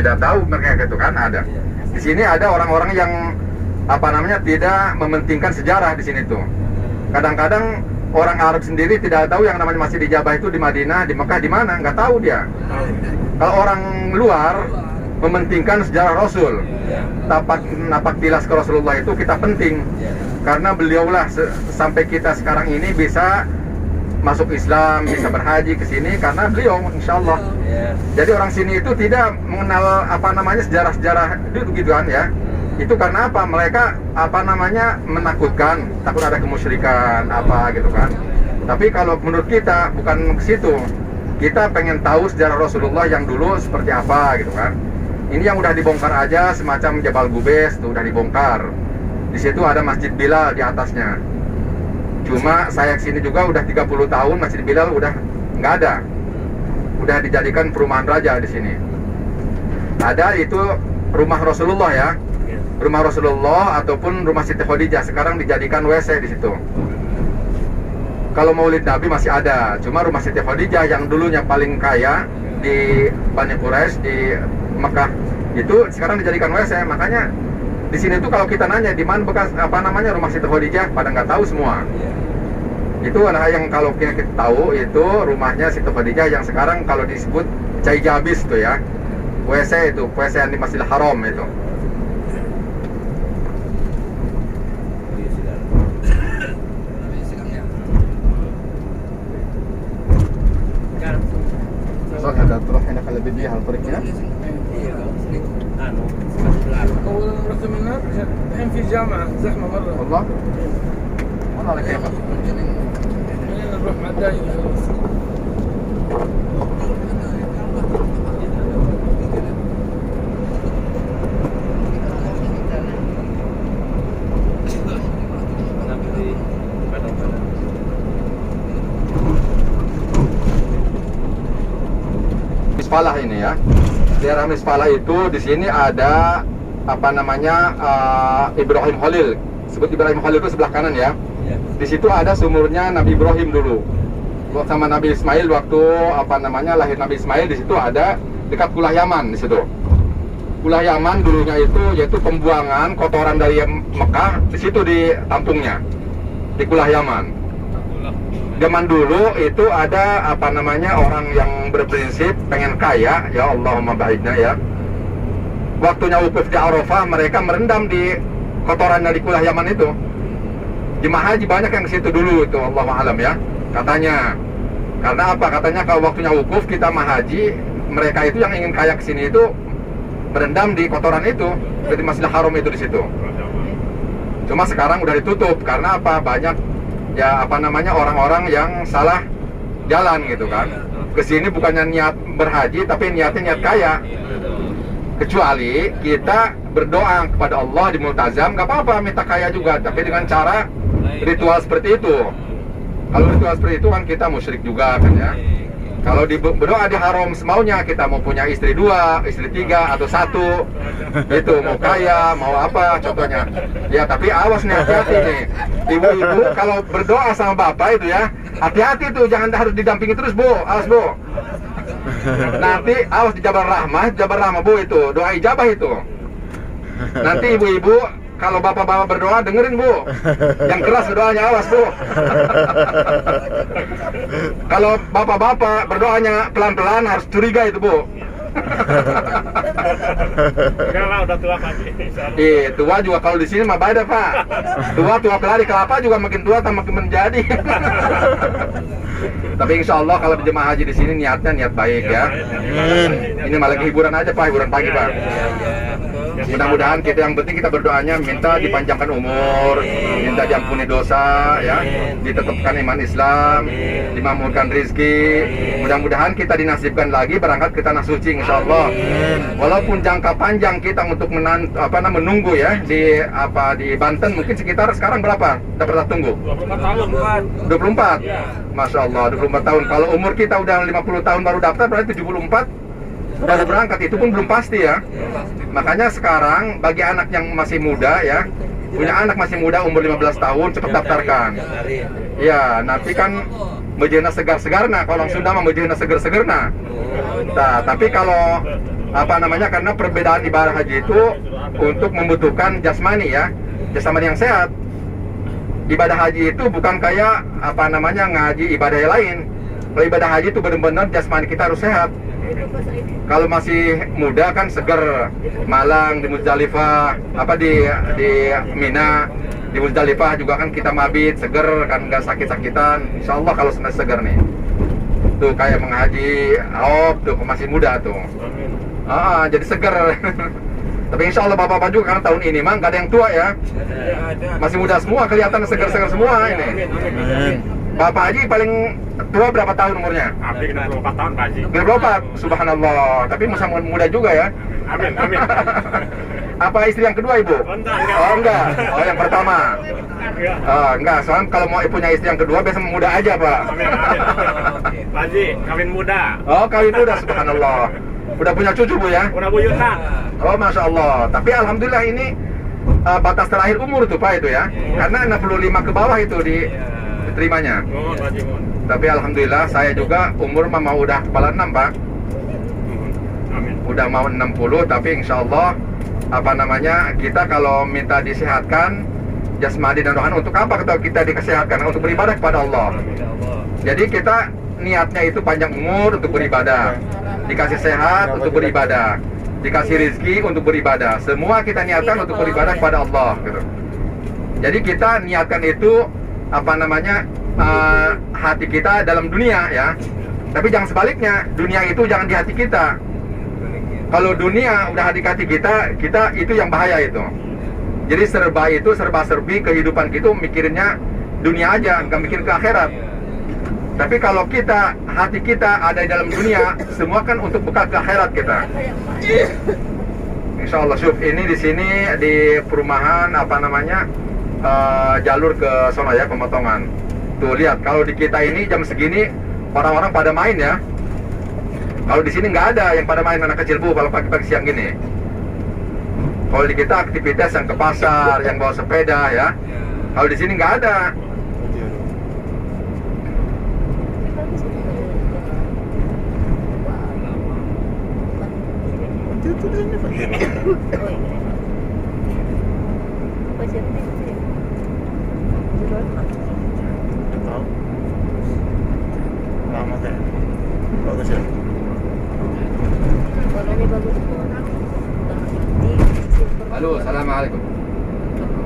tidak tahu mereka itu kan ada. Di sini ada orang-orang yang tidak mementingkan sejarah di sini tuh. Kadang-kadang orang Arab sendiri tidak tahu yang namanya Masjid Ijabah itu di Madinah, di Mekah, di mana, nggak tahu dia. Kalau orang luar mementingkan sejarah Rasul, napak tilas ke Rasulullah itu kita penting, karena beliaulah sampai kita sekarang ini bisa masuk Islam, bisa berhaji ke sini karena beliau, insya Allah. Jadi orang sini itu tidak mengenal sejarah-sejarah itu begituan ya. Itu karena apa? Mereka menakutkan, takut ada kemusyrikan gitu kan. Tapi kalau menurut kita bukan ke situ. Kita pengen tahu sejarah Rasulullah yang dulu seperti apa gitu kan. Ini yang udah dibongkar aja, semacam Jabal Gubes tuh udah dibongkar. Di situ ada Masjid Bilal di atasnya. Cuma saya kesini juga udah 30 tahun Masjid Bilal udah nggak ada. Udah dijadikan perumahan raja di sini. Ada itu rumah Rasulullah ya. Rumah Rasulullah ataupun rumah Siti Khadijah sekarang dijadikan WC di situ. Kalau Maulid Nabi masih ada, cuma rumah Siti Khadijah yang dulunya paling kaya di Bani Quraisy di Mekah itu sekarang dijadikan WC. Makanya di sini tuh kalau kita nanya di mana bekas rumah Siti Khadijah, pada nggak tahu semua. Itu adalah yang kalau kita tahu itu rumahnya Siti Khadijah yang sekarang kalau disebut Cai Jabis tuh ya. WC itu, WC yang di Masjidil Haram itu. هذا تروح هناك على بديها على الطريق هنا؟ أولا رحت من هناك الحين في جامعة زحمة مرة. والله على كيفك. خلينا نروح مع الدايرة. Misfalah ini ya. Daerah Misfalah itu di sini ada Ibrahim Khalil. Sebut Ibrahim Khalil itu sebelah kanan ya. Di situ ada sumurnya Nabi Ibrahim dulu. Sama Nabi Ismail waktu lahir Nabi Ismail, di situ ada dekat Kulah Yaman di situ. Kulah Yaman dulunya itu yaitu pembuangan kotoran dari Mekah, di situ ditampungnya. Di Kulah Yaman. Zaman dulu itu ada orang yang berprinsip pengen kaya, ya Allahumma baiknya ya. Waktunya wukuf di Arafah, mereka merendam di kotoran dari Kulah Yaman itu. Jemaah haji banyak yang ke situ dulu itu, Allahu a'lam ya. Katanya. Karena apa? Katanya kalau waktunya wukuf kita haji, mereka itu yang ingin kaya ke sini itu merendam di kotoran itu, di Masjidil Haram itu di situ. Cuma sekarang udah ditutup karena apa? Banyak ya orang-orang yang salah jalan gitu kan. Kesini bukannya niat berhaji tapi niatnya niat kaya. Kecuali kita berdoa kepada Allah di multazam, nggak apa-apa minta kaya juga, tapi dengan cara ritual seperti itu. Kalau ritual seperti itu kan kita musyrik juga kan ya. Kalau berdoa di haram semaunya, kita mau punya istri 2, istri 3 atau 1, itu mau kaya, mau apa contohnya. Ya tapi awas nih, hati-hati nih. Ibu-ibu kalau berdoa sama bapak itu ya, hati-hati tuh, jangan harus didampingi terus bu, awas bu. Nanti awas di Jabal Rahmah bu itu, doa ijabah itu. Nanti ibu-ibu kalau bapak-bapak berdoa dengerin bu, yang keras berdoanya, awas bu. Kalau bapak-bapak berdoanya pelan-pelan harus curiga itu bu. Karena udah tua Pak. Tua juga kalau di sini mah beda pak. Tua kelari kelapa juga makin tua tambah makin menjadi. Tapi insya Allah kalau jemaah haji di sini niatnya niat baik ya. Ini malah hiburan aja pak, hiburan pagi pak. Mudah-mudahan kita yang penting kita berdoanya minta dipanjangkan umur, minta diampuni dosa ya, ditetapkan iman Islam, dimakmurkan rezeki. Mudah-mudahan kita dinasibkan lagi berangkat ke tanah suci insyaallah. Walaupun jangka panjang kita untuk menunggu ya di Banten mungkin sekitar sekarang berapa? Dapat tunggu? 24 tahun. 24. Masya Allah 24 tahun. Kalau umur kita udah 50 tahun baru daftar berarti 74. Udah berangkat, itu pun belum pasti ya. Makanya sekarang bagi anak yang masih muda ya, punya anak masih muda umur 15 tahun cepat daftarkan. Ya, nanti kan mejena segar-segarna, kalau orang Sunda mah mejena seger-segerna. Nah, tapi kalau apa namanya, karena perbedaan ibadah haji itu untuk membutuhkan jasmani ya, jasmani yang sehat. Ibadah haji itu bukan kayak apa namanya ngaji ibadah yang lain. Kalau ibadah haji itu benar-benar jasmani kita harus sehat. Kalau masih muda kan seger, malang di Muzdalifah, apa di Mina, di Muzdalifah juga kan kita mabit, seger kan, nggak sakit-sakitan. Insya Allah kalau sudah seger nih, tuh kayak menghaji Aop tuh masih muda tuh. Jadi seger. Tapi insya Allah bapak-bapak juga karena tahun ini mah nggak ada yang tua ya, masih muda semua, kelihatan seger-seger semua ini. Bapak Haji paling tua berapa tahun umurnya? Abdi 64 tahun Pak Haji. 64, subhanallah. Tapi masih muda juga ya. Amin, amin. Apa istri yang kedua ibu? Enggak. Oh enggak, oh yang pertama. Enggak. Enggak, soalnya kalau mau punya istri yang kedua biasa muda aja pak. Amin, amin. Pak Haji, kawin muda. Oh kawin muda, subhanallah. Udah punya cucu bu ya? Udah buyutan. Oh masya Allah. Tapi alhamdulillah ini batas terakhir umur tuh pak itu ya. Karena 65 ke bawah itu diterimanya. Mohon Pak Haji, mohon. Tapi alhamdulillah saya juga umur mah mau udah kepala 6 pak. Amin. Udah mau 60, tapi insya Allah apa namanya, kita kalau minta disehatkan jasmani dan rohani, untuk apa kita dikesehatkan? Untuk beribadah kepada Allah. Jadi kita niatnya itu panjang umur untuk beribadah, dikasih sehat untuk beribadah, dikasih rezeki untuk beribadah. Semua kita niatkan untuk beribadah kepada Allah gitu. Jadi kita niatkan itu apa namanya, hati kita dalam dunia ya. Tapi jangan sebaliknya, dunia itu jangan di hati kita. Kalau dunia udah di hati kita itu yang bahaya itu. Jadi serba-serbi kehidupan kita mikirinnya dunia aja, nggak mikir ke akhirat. Tapi kalau hati kita ada di dalam dunia, semua kan untuk bekal ke akhirat kita. Insya Allah, syuf ini di sini di perumahan apa namanya, jalur ke sono ya, pemotongan. Tuh lihat, kalau di kita ini jam segini orang-orang pada main ya. Kalau di sini nggak ada yang pada main, anak kecil bu, kalau pagi-pagi siang gini. Kalau di kita aktivitas yang ke pasar, yang bawa sepeda ya. Kalau di sini nggak ada. Lama teh. Bagus ya. Warnanya bagus. Halo, assalamualaikum.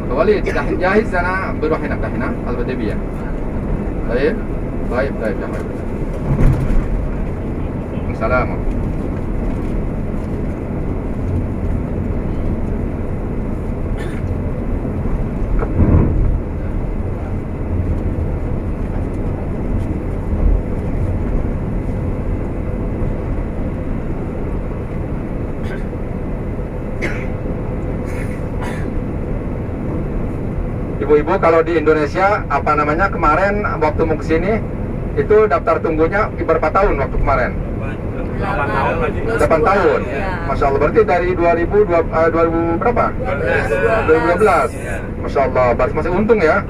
Walid, dah jahit sana beruah hina kahina al-Badabiyah. Baik, baik, baik, baik. Assalamualaikum. Ibu-ibu kalau di Indonesia apa namanya, kemarin waktu mau kesini itu daftar tunggunya berapa tahun waktu kemarin? 8 tahun Pak Haji. 8 tahun. Masya Allah, berarti dari 2000 berapa? 2012. Masya Allah, berarti masih untung ya.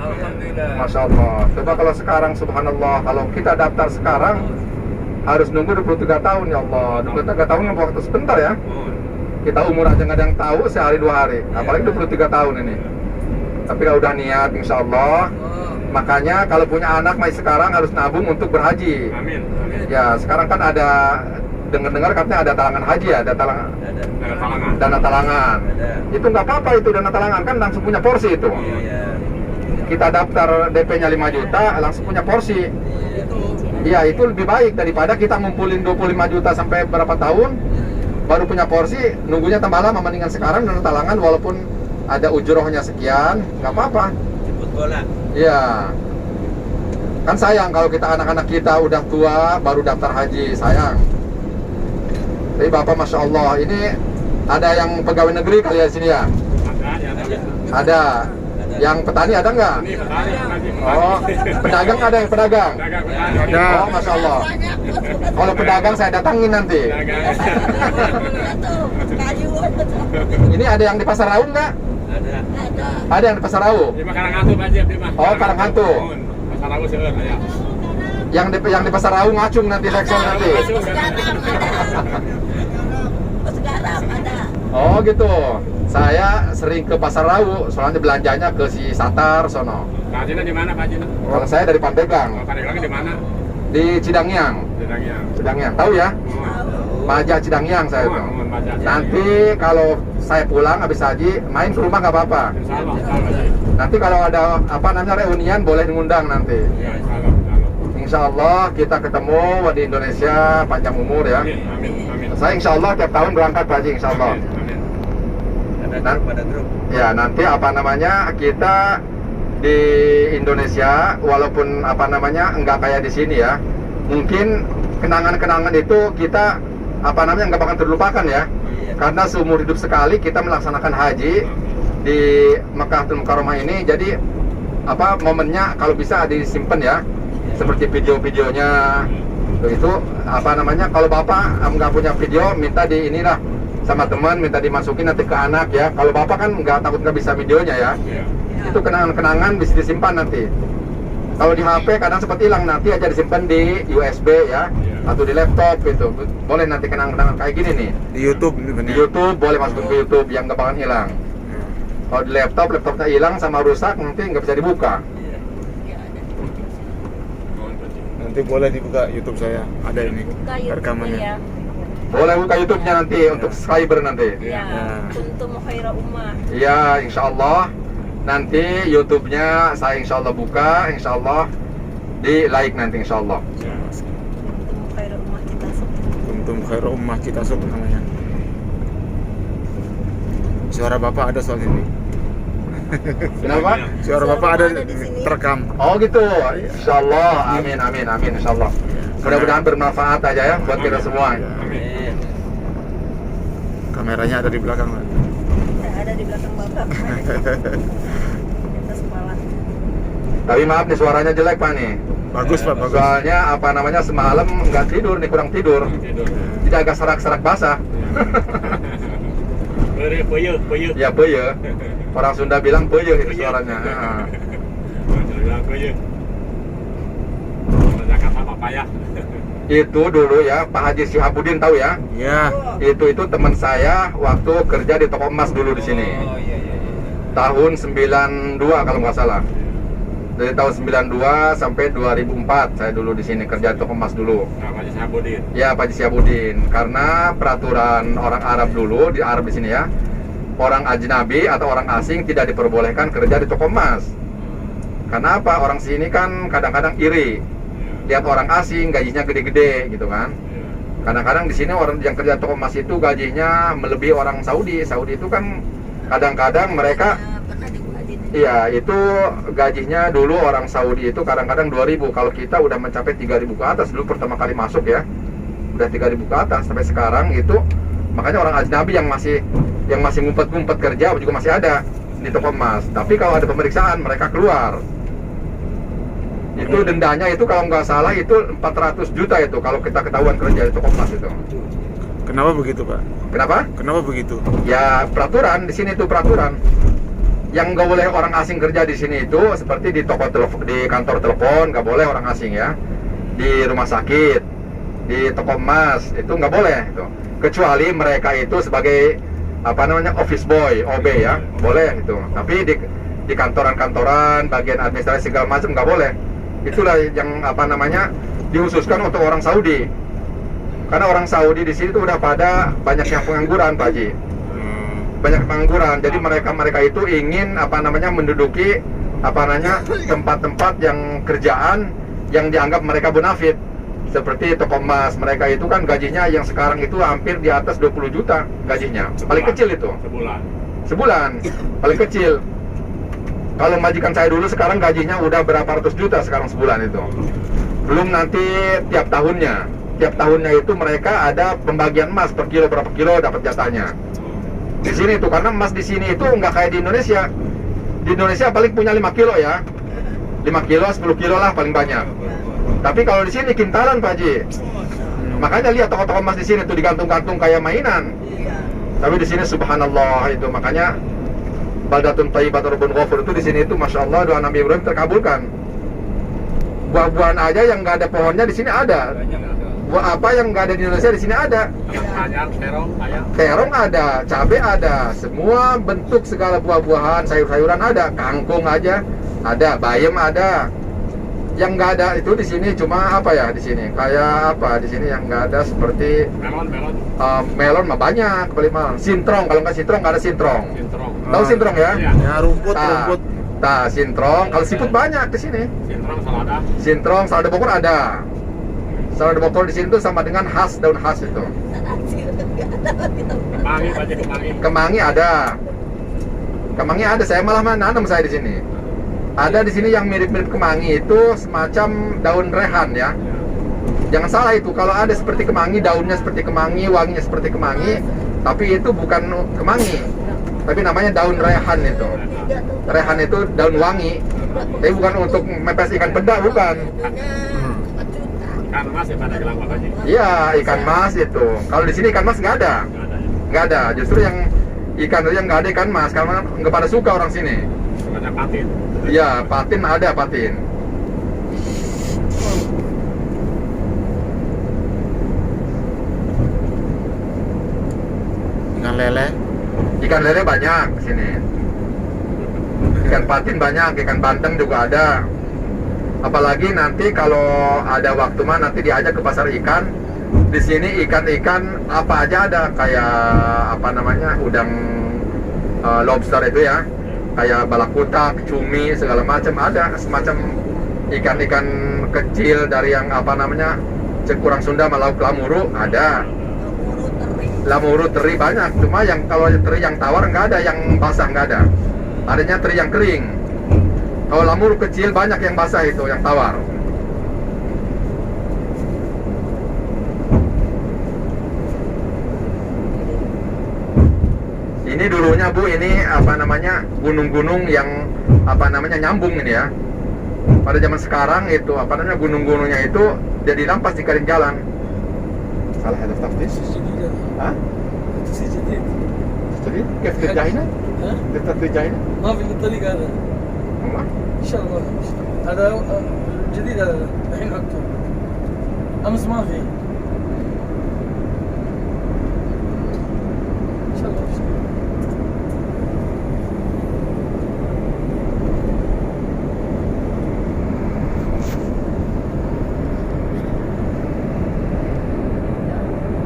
Masya Allah. Coba kalau sekarang, subhanallah, kalau kita daftar sekarang harus nunggu 23 tahun ya Allah. 23 tahun waktu sebentar ya. Kita umur aja nggak ada yang tahu, sehari 2 hari. Apalagi 23 tahun ini. Tapi kalau udah niat, insya Allah. Makanya kalau punya anak masih sekarang harus nabung untuk berhaji. Amin. Ya sekarang kan ada, dengar-dengar katanya ada talangan haji ya, ada talangan, dana talangan. Itu nggak apa-apa, itu dana talangan kan langsung punya porsi itu. Kita daftar DP-nya 5 juta langsung punya porsi. Iya, itu lebih baik daripada kita ngumpulin 25 juta sampai berapa tahun baru punya porsi, nunggunya tambah lama. Mendingan sekarang dana talangan, walaupun ada ujrohnya sekian, nggak apa-apa. Jemput bola. Iya. Kan sayang kalau kita anak-anak kita udah tua baru daftar haji, sayang. Tapi Bapak Masya Allah, ini ada yang pegawai negeri kali ya sini ya? Ada. Yang petani ada nggak? Ini petani, Pak Haji. Oh, pedagang ada yang pedagang? Ada. Oh, Masya Allah. Kalau pedagang saya datangin nanti. Ini ada yang di Pasar Raung nggak? Ada. Ada yang di Pasar Raung? Di Karanghantu Pak Haji, di mah. Oh, Karanghantu. Pasar Rawu seueur ya. Yang di Pasar Raung ngacung nanti Lexon nanti. Pos garam ada. Oh gitu. Saya sering ke Pasar Raung, soalnya belanjanya ke si Satar sono. Pak Haji di mana Pak Haji? Kalau saya dari Pandeglang, Pandeglang di mana? di Cidangyang. Cidangyang, tahu ya? Maja Cidangyang saya tuh. Nanti kalau saya pulang habis haji, main ke rumah nggak apa-apa. Insya Allah, Haji. Nanti kalau ada apa namanya reunian boleh ngundang nanti. Ya, insya Allah, insya Allah. Insya Allah kita ketemu di Indonesia panjang umur ya. Amin, amin, amin. Saya insya Allah tiap tahun berangkat Pak Haji, insya Allah. Amin, amin. Ada grup. Ya nanti apa namanya kita di Indonesia walaupun apa namanya nggak kayak di sini ya, mungkin kenangan-kenangan itu kita apa namanya nggak bakal terlupakan ya, karena seumur hidup sekali kita melaksanakan haji di Mekahul Mukarramah ini. Jadi apa momennya kalau bisa disimpan ya, seperti video-videonya itu apa namanya. Kalau bapak nggak punya video, minta di inilah sama teman, minta dimasukin nanti ke anak ya. Kalau bapak kan nggak takut nggak bisa videonya ya, Ya. itu kenangan-kenangan bisa disimpan nanti. Kalau di HP kadang sempat hilang, nanti aja disimpan di USB ya, atau di laptop gitu. Boleh nanti kenangan-kenangan kayak gini nih. Di YouTube ini Di YouTube boleh masukin ke YouTube yang nggak bakal hilang. Kalau di laptopnya hilang sama rusak nanti nggak bisa dibuka. Nanti boleh dibuka YouTube saya. Ada ini Buka YouTube rekamannya. ya. Boleh buka YouTube-nya nanti untuk subscriber nanti. Ya, kuntum khaira ummah. Iya, insya Allah nanti YouTube-nya saya insya Allah buka, insya Allah di like nanti insya Allah. Kuntum khaira ummah kita semua. Kuntum khairu ummah kita namanya. Suara bapak ada soal ini. Kenapa? Suara bapak ada Ada di sini. terekam. Oh gitu, insya Allah, amin amin amin insya Allah. Mudah-mudahan bermanfaat aja ya buat kita semua. Amin. Kameranya ada di belakang, Pak. Ada di belakang bapak. Atas kepala. Tapi maaf nih suaranya jelek Pak nih. Bagus, Pak, bagus. Soalnya apa namanya semalam nggak tidur nih, kurang tidur. Tidur. Jadi agak serak-serak basah. Peyuh. Ya peyeh. Orang Sunda bilang peyeh itu suaranya. Heeh. Peyuh. Jakarta papaya. Itu dulu ya Pak Haji Sihabudin tahu ya? Ya. Itu teman saya waktu kerja di toko emas dulu di sini. Tahun 92 kalau nggak salah. Dari tahun 92 sampai 2004 saya dulu di sini kerja di toko emas dulu. Nah, Pak Haji Sabudin. Ya Pak Haji Sihabudin, karena peraturan orang Arab dulu di Arab di sini ya, orang ajnabi atau orang asing tidak diperbolehkan kerja di toko emas. Karena apa? Orang sini kan kadang-kadang iri, lihat orang asing gajinya gede-gede gitu kan. Kadang-kadang di sini orang yang kerja toko emas itu gajinya melebihi orang Saudi. Saudi itu kan kadang-kadang mereka Pernah dibuatin. iya itu gajinya dulu orang Saudi itu kadang-kadang 2.000. Kalau kita udah mencapai 3.000 ke atas dulu pertama kali masuk ya. Udah 3.000 ke atas sampai sekarang itu makanya orang ajnabi yang masih ngumpet-ngumpet kerja juga masih ada di toko emas. Tapi kalau ada pemeriksaan mereka keluar. Itu dendanya itu kalau nggak salah itu 400 juta itu kalau kita ketahuan kerja di toko emas itu. Kenapa begitu, Pak? Kenapa? Kenapa begitu? Ya peraturan di sini itu peraturan. Yang nggak boleh orang asing kerja di sini itu seperti di toko telepon, di kantor telepon nggak boleh orang asing ya. Di rumah sakit, di toko emas itu nggak boleh itu. Kecuali mereka itu sebagai apa namanya office boy, OB ya, boleh itu. Tapi di kantoran-kantoran, bagian administrasi segala macam nggak boleh. Itulah yang apa namanya dikhususkan untuk orang Saudi. Karena orang Saudi di sini tuh udah pada banyak yang pengangguran, Pak Haji. Banyak pengangguran. Jadi mereka itu ingin apa namanya menduduki apa namanya tempat-tempat yang kerjaan yang dianggap mereka bonafit. Seperti toko emas, mereka itu kan gajinya yang sekarang itu hampir di atas 20 juta gajinya. Paling kecil itu. Sebulan. Paling kecil. Kalau majikan saya dulu sekarang gajinya udah berapa ratus juta sekarang sebulan itu. Belum nanti tiap tahunnya. Tiap tahunnya itu mereka ada pembagian emas per kilo, berapa kilo dapat jatahnya. Di sini tuh karena emas di sini itu nggak kayak di Indonesia. Di Indonesia paling punya 5 kilo ya. 5 kilo, 10 kilo lah paling banyak. Tapi kalau di sini kintalan Pak Haji. Makanya lihat toko-toko emas di sini tuh digantung-gantung kayak mainan. Tapi di sini subhanallah itu makanya Baldatun Thayyibatun Rabbun Ghafur itu di sini itu masya Allah doa Nabi Ibrahim terkabulkan. Buah-buahan aja yang nggak ada pohonnya di sini ada. Buah apa yang nggak ada di Indonesia di sini ada. Banyak terong, ayam. Terong ada, cabai ada, semua bentuk segala buah-buahan, sayur-sayuran ada, kangkung aja ada, bayam ada. Yang nggak ada itu di sini cuma apa ya di sini? Kayak apa di sini yang nggak ada seperti Melon. melon mah banyak, paling melon. Sintrong, kalau nggak sintrong nggak ada sintrong. Sintrong. Tahu sintrong ya? Iya. Ya rumput. Sintrong. Kalau siput banyak di sini. Sintrong selada. Sintrong, salada Bogor ada. Salada Bogor di sini tuh sama dengan khas, daun khas itu. Nasi udah nggak ada lagi tempat. Kemangi aja kemangi. Kemangi ada. Kemangi ada, saya malah nanam saya di sini. Ada di sini yang mirip-mirip kemangi itu semacam daun rehan ya. Jangan salah itu, kalau ada seperti kemangi, daunnya seperti kemangi, wanginya seperti kemangi, tapi itu bukan kemangi. Tapi namanya daun rehan itu. Rehan itu daun wangi. Tapi bukan untuk mepes ikan peda, bukan. Ikan mas ya pada gelang Pak Haji. Iya, ikan mas itu. Kalau di sini ikan mas nggak ada. Nggak ada ya. Nggak ada. Justru yang ikan itu yang nggak ada ikan mas, karena nggak pada suka orang sini. Banyak patin. Iya, patin ada patin. Ikan lele. Ikan lele banyak di sini. Ikan patin banyak, ikan bandeng juga ada. Apalagi nanti kalau ada waktu mah nanti diajak ke pasar ikan. Di sini ikan-ikan apa aja ada, kayak apa namanya udang, lobster itu ya, kayak balakutak, cumi segala macam ada, semacam ikan-ikan kecil dari yang apa namanya kurang Sunda malau lamuru ada. Lamuru teri banyak, cuma yang kalau teri yang tawar nggak ada, yang basah nggak ada. Adanya teri yang kering. Kalau lamuru kecil banyak yang basah itu, yang tawar. Ini dulunya Bu, ini apa namanya gunung-gunung yang apa namanya nyambung ini ya. Pada zaman sekarang itu apa namanya gunung-gunungnya itu jadi lampas di karing jalan. Salah ada taftis? جديدة. Hah? تاكسي جديد. Jadi كيف ترجعينا؟ ها؟ كيف ترجعينا؟ ما في الطريق هذا. والله ان شاء الله. هذا جديد هذا الحين اكتر. امس ما في. ان شاء الله.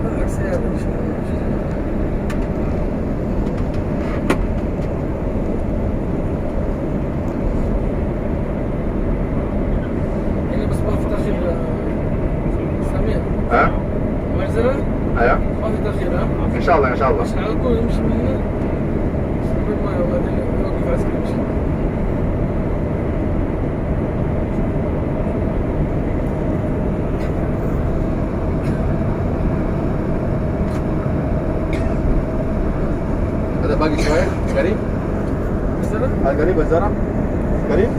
بالعكس يا ان شاء الله. يعني بس ما في تأخير سمير Hah? معزلة Ayo, ما في تأخير ها insyaallah insyaallah. بس على طول يمشي من هنا قبل ما بعدين يوقف عسكري يمشي Ada bagi saya, Garib? مثلا Garib Bazara? Garib?